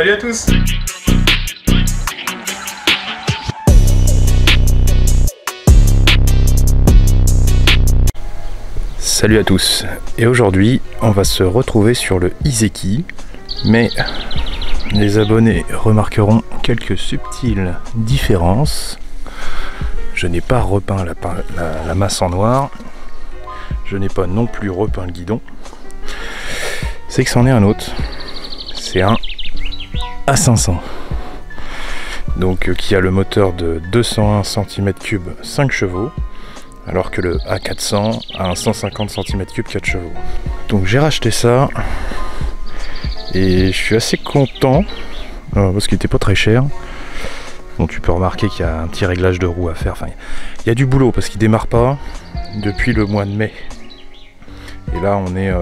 Salut à tous! Salut à tous, et aujourd'hui on va se retrouver sur le Iseki, mais les abonnés remarqueront quelques subtiles différences. Je n'ai pas repeint la masse en noir, je n'ai pas non plus repeint le guidon, c'est que c'en est un autre, c'est un A500, donc qui a le moteur de 201 cm3 5 chevaux, alors que le A400 a un 150 cm3 4 chevaux. Donc j'ai racheté ça et je suis assez content parce qu'il n'était pas très cher. Bon, tu peux remarquer qu'il y a un petit réglage de roue à faire. Enfin, il y a du boulot parce qu'il démarre pas depuis le mois de mai. Et là on est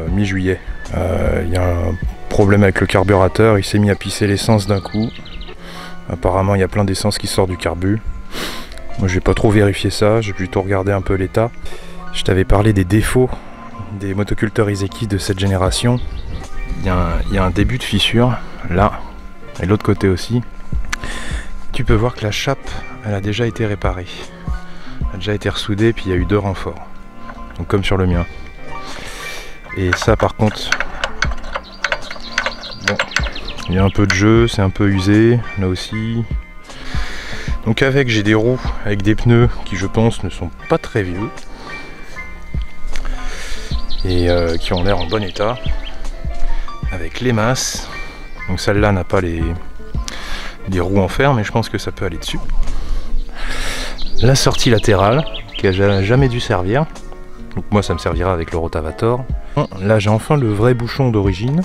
mi-juillet. Il y a un problème avec le carburateur, il s'est mis à pisser l'essence d'un coup. Apparemment il y a plein d'essence qui sort du carbu. Moi j'ai pas trop vérifié ça, j'ai plutôt regardé un peu l'état. Je t'avais parlé des défauts des motoculteurs Iseki de cette génération. Il y a un début de fissure, là, et de l'autre côté aussi. Tu peux voir que la chape, elle a déjà été réparée. Elle a déjà été ressoudée, puis il y a eu 2 renforts. Donc comme sur le mien. Et ça par contre, bon, il y a un peu de jeu, c'est un peu usé, là aussi. Donc avec, j'ai des roues avec des pneus qui je pense ne sont pas très vieux et qui ont l'air en bon état, avec les masses. Donc celle-là n'a pas des roues en fer, mais je pense que ça peut aller dessus. La sortie latérale qui n'a jamais dû servir, donc moi ça me servira avec le rotavator. Là j'ai enfin le vrai bouchon d'origine.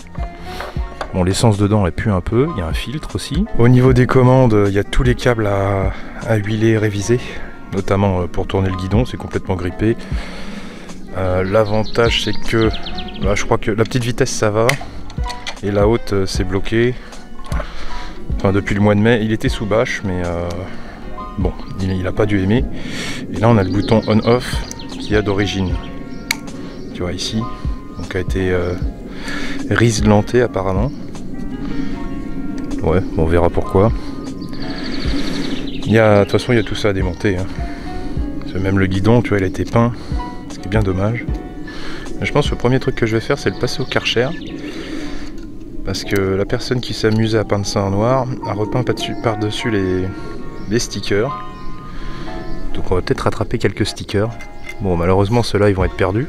Bon, l'essence dedans elle pue un peu, il y a un filtre aussi. Au niveau des commandes, il y a tous les câbles à huiler, réviser, notamment pour tourner le guidon, c'est complètement grippé. L'avantage c'est que là, je crois que la petite vitesse ça va, et la haute c'est bloqué. Enfin depuis le mois de mai, il était sous bâche, mais bon, il n'a pas dû aimer. Et là on a le bouton on-off qui a d'origine. Tu vois ici, donc a été rislanté apparemment. Ouais, bon, on verra pourquoi. De toute façon il y a tout ça à démonter, hein. Même le guidon, tu vois, il a été peint, ce qui est bien dommage. Mais je pense que le premier truc que je vais faire, c'est le passer au Karcher, parce que la personne qui s'amusait à peindre ça en noir a repeint par-dessus les stickers. Donc on va peut-être rattraper quelques stickers. Bon, malheureusement ceux-là ils vont être perdus,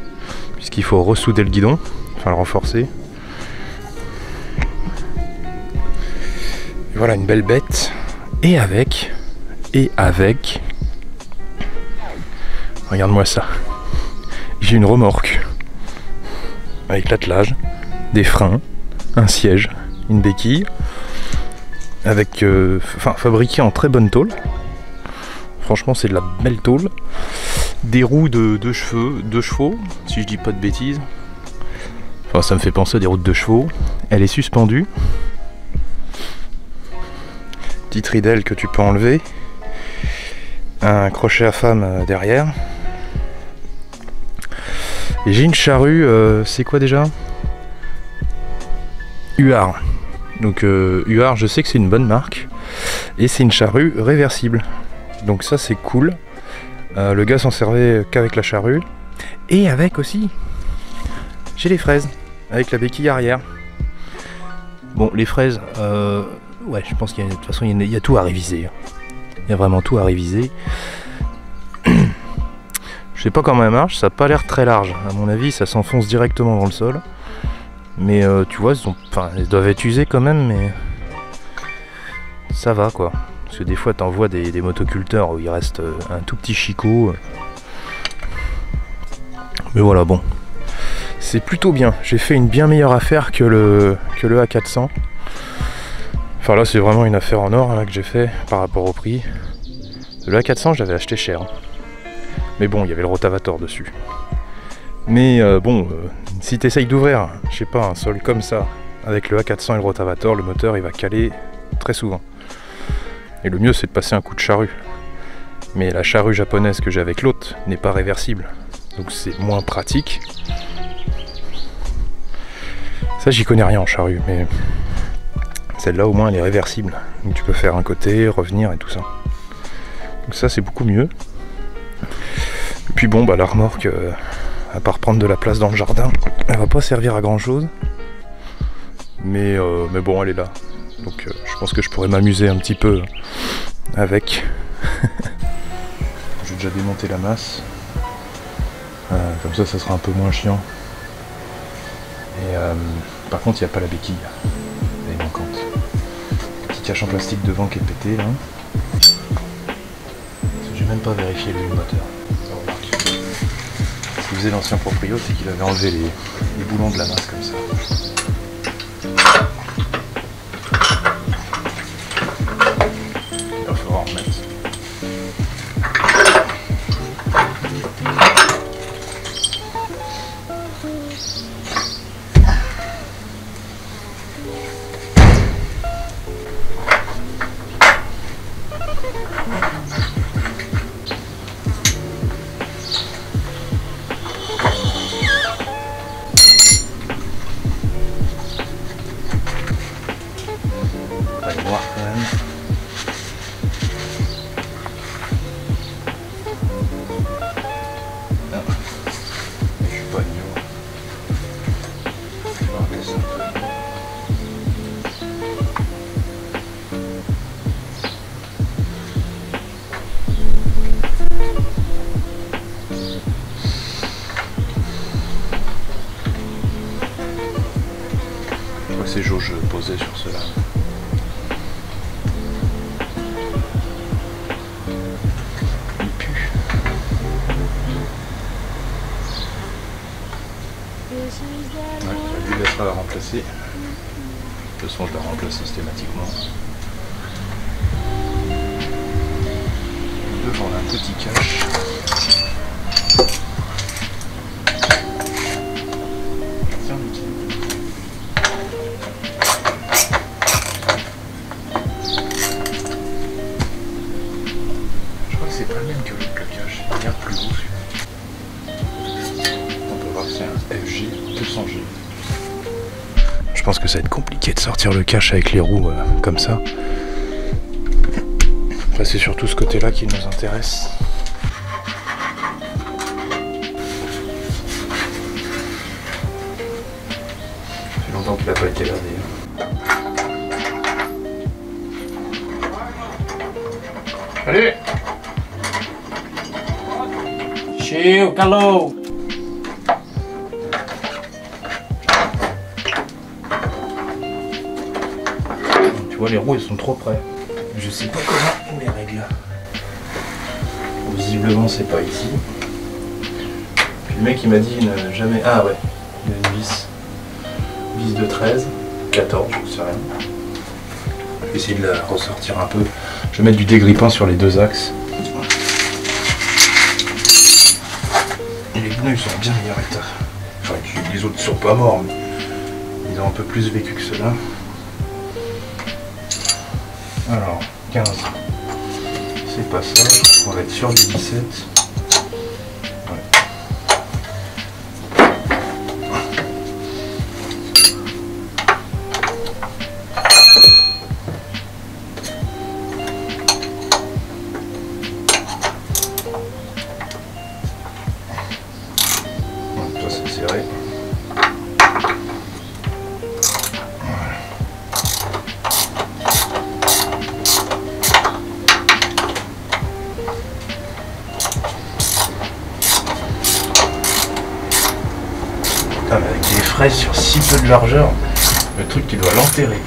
puisqu'il faut ressouder le guidon, enfin le renforcer. Et voilà une belle bête. Et avec, regarde-moi ça, j'ai une remorque avec l'attelage, des freins, un siège, une béquille, avec, fabriqué en très bonne tôle. Franchement c'est de la belle tôle. Des roues de 2 chevaux, si je dis pas de bêtises. Enfin ça me fait penser à des roues de 2 chevaux. Elle est suspendue. Petite ridelle que tu peux enlever. Un crochet à femme derrière. Et j'ai une charrue, c'est quoi déjà? Huard. Donc Huard, je sais que c'est une bonne marque. Et c'est une charrue réversible. Donc ça c'est cool. Le gars s'en servait qu'avec la charrue. Et avec aussi, j'ai les fraises, avec la béquille arrière. Bon, les fraises, ouais, je pense qu'il y a, de toute façon, il y a tout à réviser. Il y a vraiment tout à réviser. Je sais pas comment elle marche, ça n'a pas l'air très large. À mon avis, ça s'enfonce directement dans le sol. Mais tu vois, elles doivent être usées quand même, mais ça va quoi. Parce que des fois, t'en vois des motoculteurs où il reste un tout petit chicot. Mais voilà, bon. C'est plutôt bien. J'ai fait une bien meilleure affaire que le A400. Enfin là, c'est vraiment une affaire en or là, que j'ai fait par rapport au prix. Le A400, je l'avais acheté cher. Mais bon, il y avait le rotavator dessus. Mais bon, si tu essayes d'ouvrir, je sais pas, un sol comme ça, avec le A400 et le rotavator, le moteur il va caler très souvent. Et le mieux c'est de passer un coup de charrue. Mais la charrue japonaise que j'ai avec l'autre n'est pas réversible. Donc c'est moins pratique. Ça j'y connais rien en charrue, mais Celle-là au moins elle est réversible, donc tu peux faire un côté, revenir et tout ça. Donc ça c'est beaucoup mieux. Et puis bon bah la remorque, à part prendre de la place dans le jardin, elle va pas servir à grand chose. Mais bon elle est là. Donc je pense que je pourrais m'amuser un petit peu avec. J'ai déjà démonté la masse. Comme ça sera un peu moins chiant. Et par contre il n'y a pas la béquille. Elle est manquante. Petit cache en plastique devant qui est pété là. J'ai même pas vérifié le moteur. Ce qu'il faisait l'ancien proprio, c'est qu'il avait enlevé les boulons de la masse comme ça. Il va falloir en remettre. Ces jauges posées sur cela. Il pue. Ouais, il va être à remplacer. De toute façon, je la remplace systématiquement. Devant, on a un petit cache. C'est pas le même que le cache, il est plus gros celui-là. On peut voir que c'est un FG 200G. Je pense que ça va être compliqué de sortir le cache avec les roues comme ça. Enfin, c'est surtout ce côté-là qui nous intéresse. Ça fait longtemps qu'il n'a pas été lavé. Allez! Chill, calou. Tu vois, les roues elles sont trop près. Je sais pas comment on les règle. Visiblement c'est pas ici. Puis le mec il m'a dit ne jamais. Ah ouais, il y a une vis. Vis de 13, 14, je sais rien. Je vais essayer de la ressortir un peu. Je vais mettre du dégrippant sur les deux axes. Les pneus ils sont en bien meilleur état. Enfin, les autres sont pas morts, mais ils ont un peu plus vécu que ceux-là. Alors, 15. C'est pas ça. On va être sur du 17. Serré. Putain, mais avec des fraises sur si peu de largeur, le truc tu dois l'enterrer.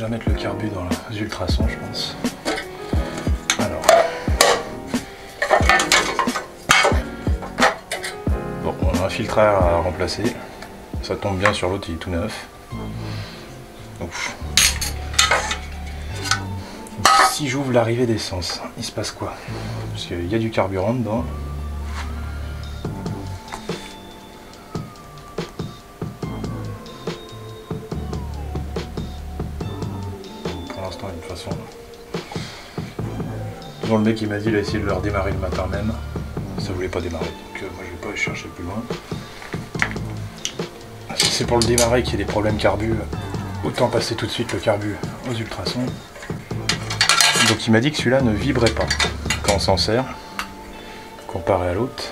déjà mettre le carbu dans les ultrasons, je pense. Alors. Bon, on a un filtre à air à remplacer. Ça tombe bien sur l'autre, il est tout neuf. Ouf. Si j'ouvre l'arrivée d'essence, il se passe quoi? Parce qu'il y a du carburant dedans. Pour l'instant, de toute façon. Bon, le mec il m'a dit il a essayé de le redémarrer le matin même. Ça voulait pas démarrer. Donc moi je vais pas aller chercher plus loin. Si c'est pour le démarrer qu'il y a des problèmes carbu, autant passer tout de suite le carbu aux ultrasons. Donc il m'a dit que celui-là ne vibrait pas quand on s'en sert, comparé à l'autre.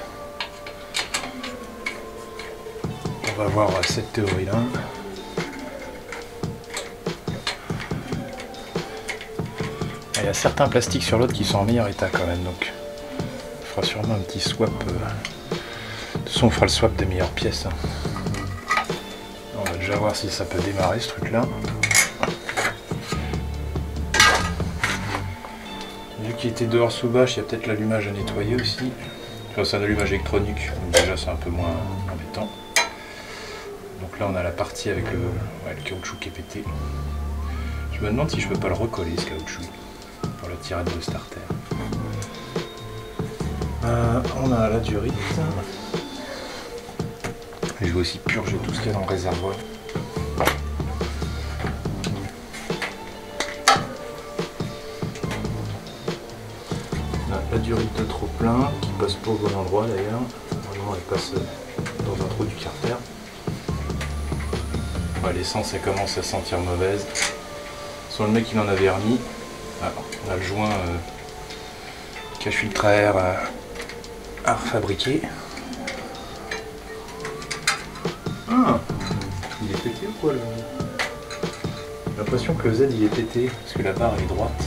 On va voir cette théorie-là. Il y a certains plastiques sur l'autre qui sont en meilleur état quand même, donc on fera sûrement un petit swap. De toute façon on fera le swap des meilleures pièces. On va déjà voir si ça peut démarrer ce truc-là. Qui était dehors sous bâche, il y a peut-être l'allumage à nettoyer aussi. Enfin, c'est un allumage électronique, donc déjà c'est un peu moins embêtant. Donc là on a la partie avec le caoutchouc qui est pété. Je me demande si je peux pas le recoller ce caoutchouc pour la tirette de starter. On a la durite. Et je vais aussi purger tout ce qu'il y a dans le réservoir. La durite de trop plein qui passe pas au bon endroit d'ailleurs. Normalement elle passe dans un trou du carter. Ouais, l'essence elle commence à sentir mauvaise. Sur le mec il en avait remis. Alors, on a le joint cache-filtre à air à refabriquer. Ah, il est pété ou quoi là? J'ai l'impression que le Z il est pété parce que la barre est droite.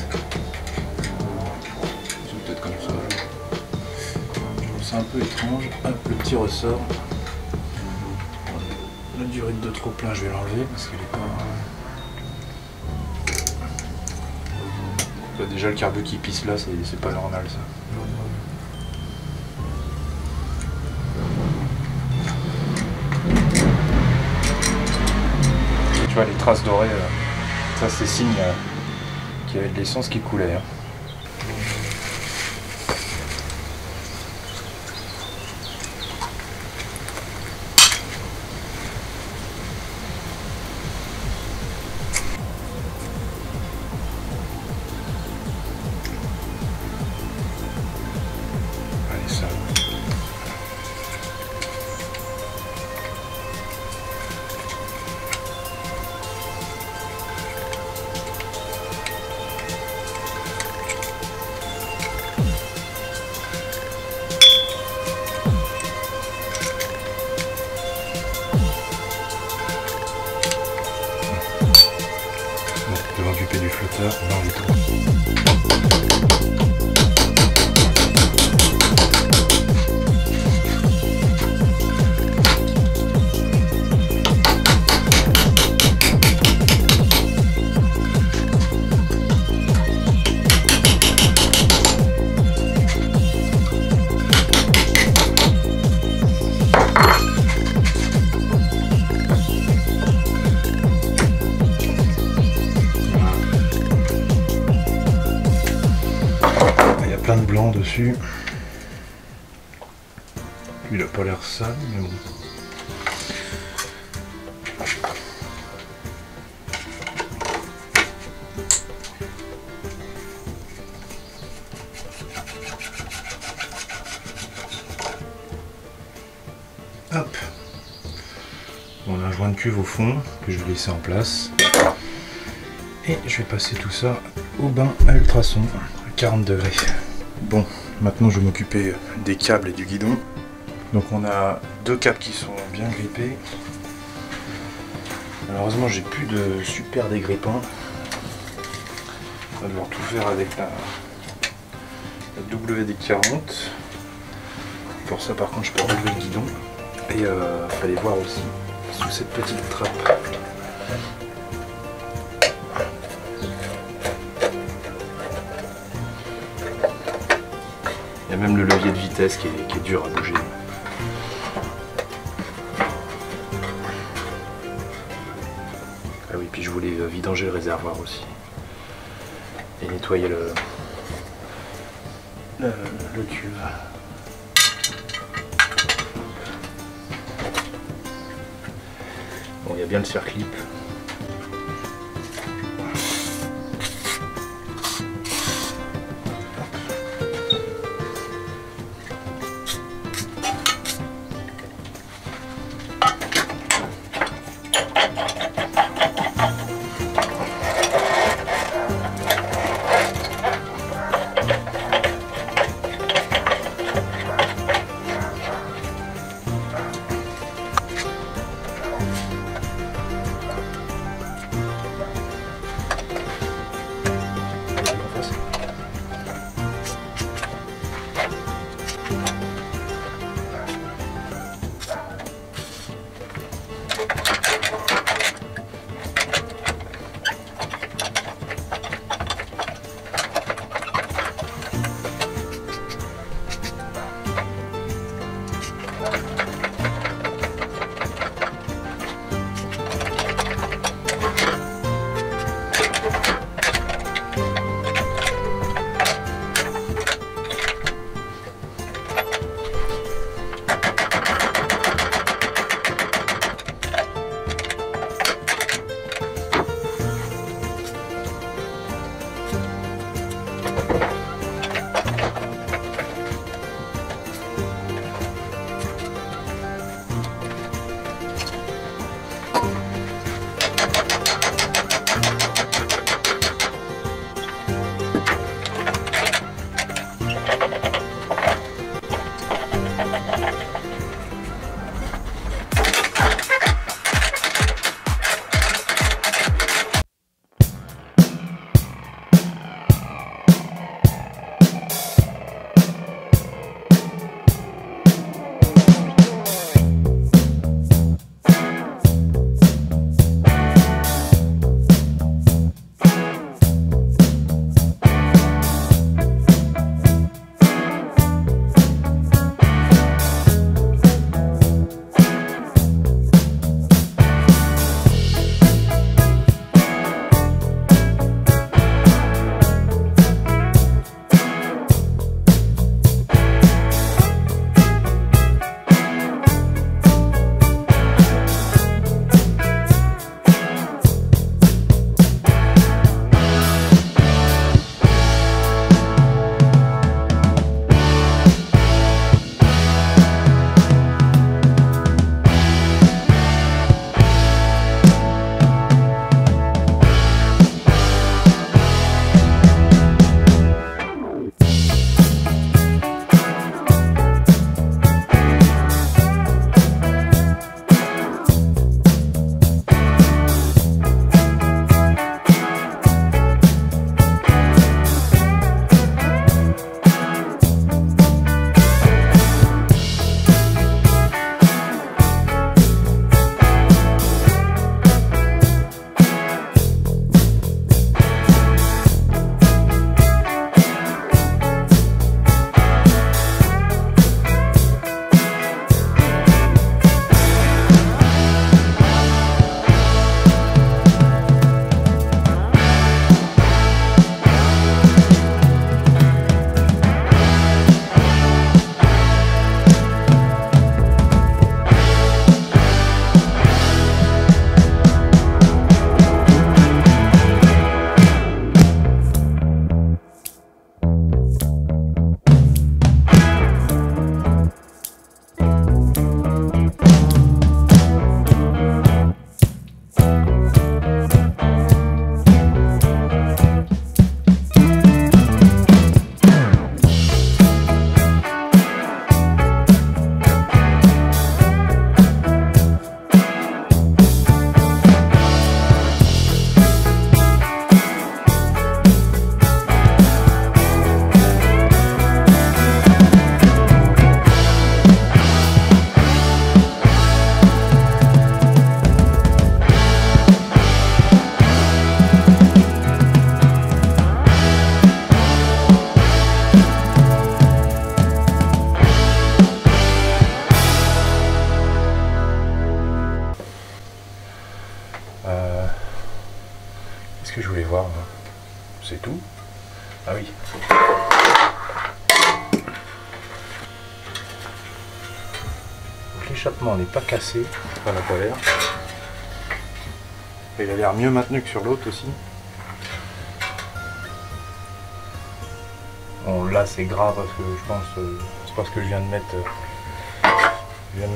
Comme ça. Je trouve ça un peu étrange. Hop, le petit ressort. La durite de trop plein, je vais l'enlever parce qu'elle est pas. Là, déjà le carbu qui pisse là, c'est pas normal ça. Tu vois les traces dorées, ça c'est signe qu'il y avait de l'essence qui coulait. Hein. Du flotteur dans les trous. Plein de blanc dessus. Il a pas l'air sale, mais bon. Hop. On a un joint de cuve au fond que je vais laisser en place. Et je vais passer tout ça au bain à ultrasons à 40 degrés. Bon, maintenant je vais m'occuper des câbles et du guidon. Donc on a deux câbles qui sont bien grippés. Malheureusement j'ai plus de super dégrippant. On va devoir tout faire avec la WD-40. Pour ça par contre je peux relever le guidon. Et fallait voir aussi sous cette petite trappe. y a même le levier de vitesse qui est dur à bouger. Ah oui, puis je voulais vidanger le réservoir aussi. Et nettoyer le cuve. Bon, il y a bien le circlip. l'échappement n'est pas cassé, enfin n'a pas l'air. Et il a l'air mieux maintenu que sur l'autre aussi. Bon là c'est gras parce que je pense c'est parce que je viens de mettre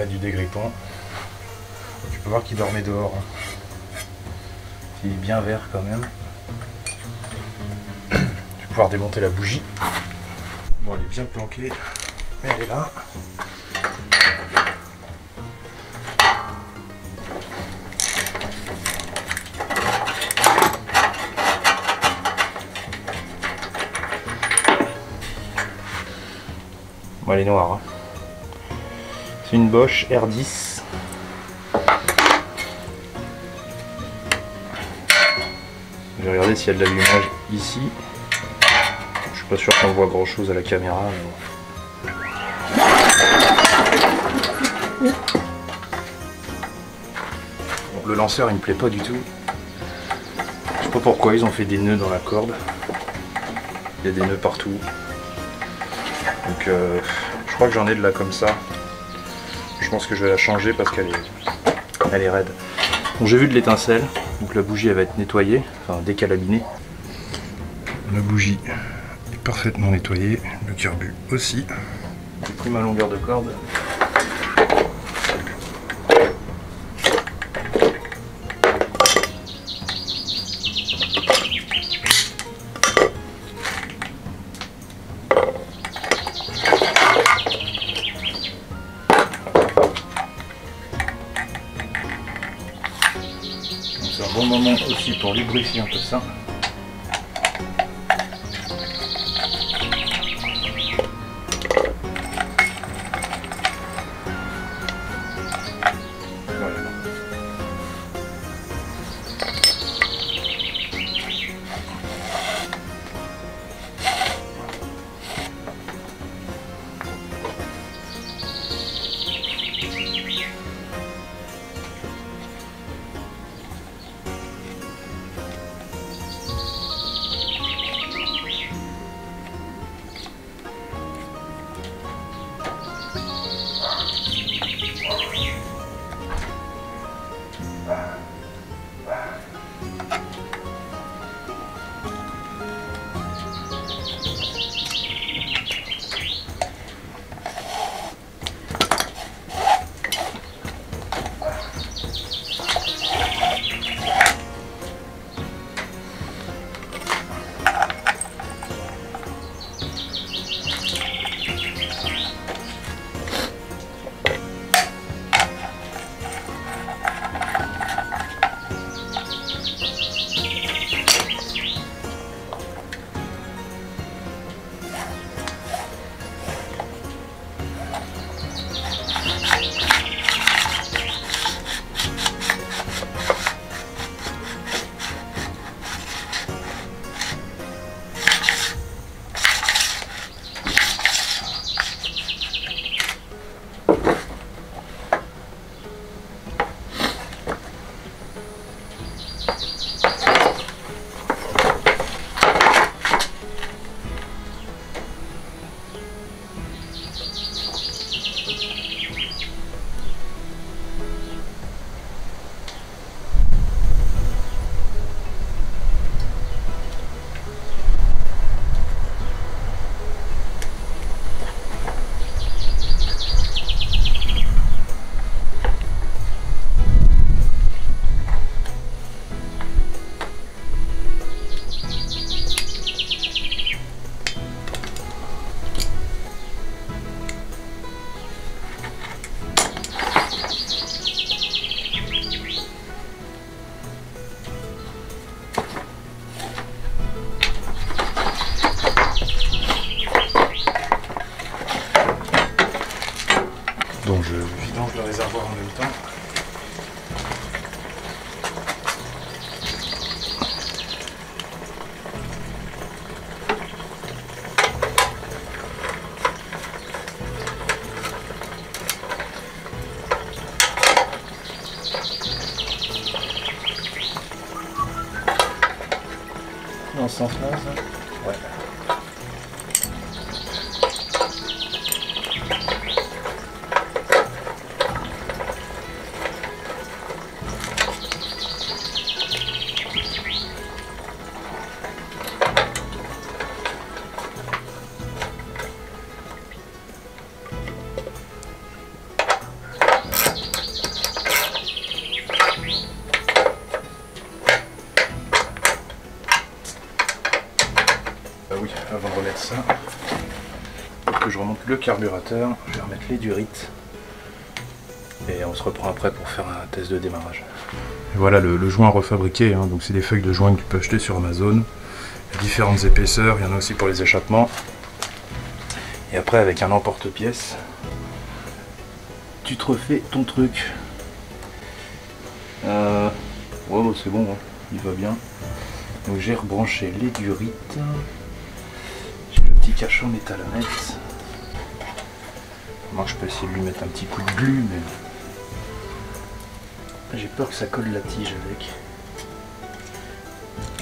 du dégrippant. Tu peux voir qu'il dormait dehors. Hein. Il est bien vert quand même. Je vais pouvoir démonter la bougie. Bon, elle est bien planquée, mais elle est là. Bon, elle est noire. Hein. C'est une Bosch R10. Je vais regarder s'il y a de l'allumage ici. Je suis pas sûr qu'on voit grand chose à la caméra. Mais... Bon, le lanceur il me plaît pas du tout. Je sais pas pourquoi ils ont fait des nœuds dans la corde. Il y a des nœuds partout. Donc je crois que j'en ai de là comme ça. Je pense que je vais la changer parce qu'elle est raide. Bon, j'ai vu de l'étincelle. Donc la bougie elle va être nettoyée, enfin décalabinée. La bougie est parfaitement nettoyée, le carbu aussi. J'ai pris ma longueur de corde. C'est un bon moment aussi pour lubrifier un peu ça. Voilà. Donc je vidange le réservoir en même temps. Dans ce sens-là, ça ? Ouais. le carburateur, je vais remettre les durites et on se reprend après pour faire un test de démarrage. Et voilà le joint refabriqué, hein. Donc c'est des feuilles de joint que tu peux acheter sur Amazon, différentes épaisseurs, il y en a aussi pour les échappements. Et après avec un emporte-pièce, tu te refais ton truc. Ouais, c'est bon, hein. Il va bien. Donc j'ai rebranché les durites. J'ai le petit cache en métal à mettre. Moi je peux essayer de lui mettre un petit coup de glu, mais j'ai peur que ça colle la tige avec.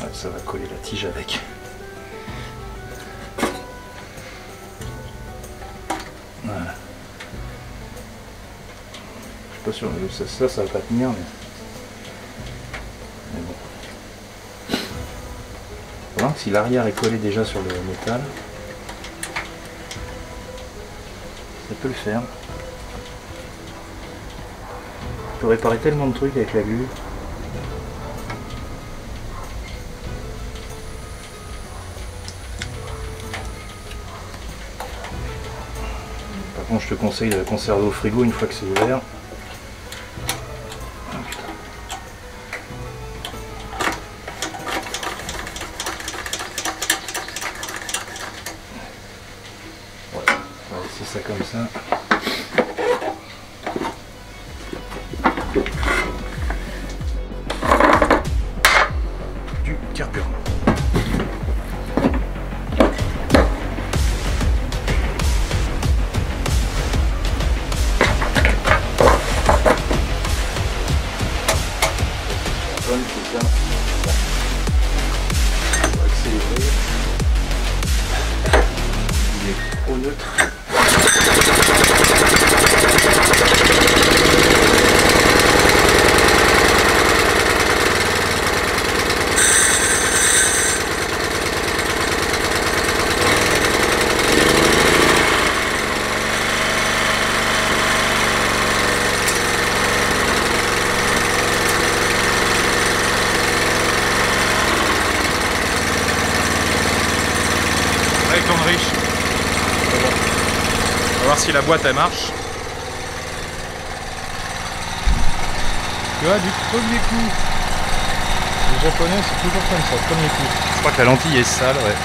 Ouais, ça va coller la tige avec. Voilà. Je suis pas sûr, ça va pas tenir, mais bon. Faut voir si l'arrière est collé déjà sur le métal. Ça peut le faire. Je peux réparer tellement de trucs avec la glu. Par contre, je te conseille de la conserver au frigo une fois que c'est ouvert. On va laisser ça comme ça. Du carburant. C'est ça. On va accélérer. Il est au neutre. Allez, tourne riche. On va voir si la boîte elle marche. Tu vois, du premier coup. Les japonais c'est toujours comme ça, premier coup. Je crois que la lentille est sale, ouais.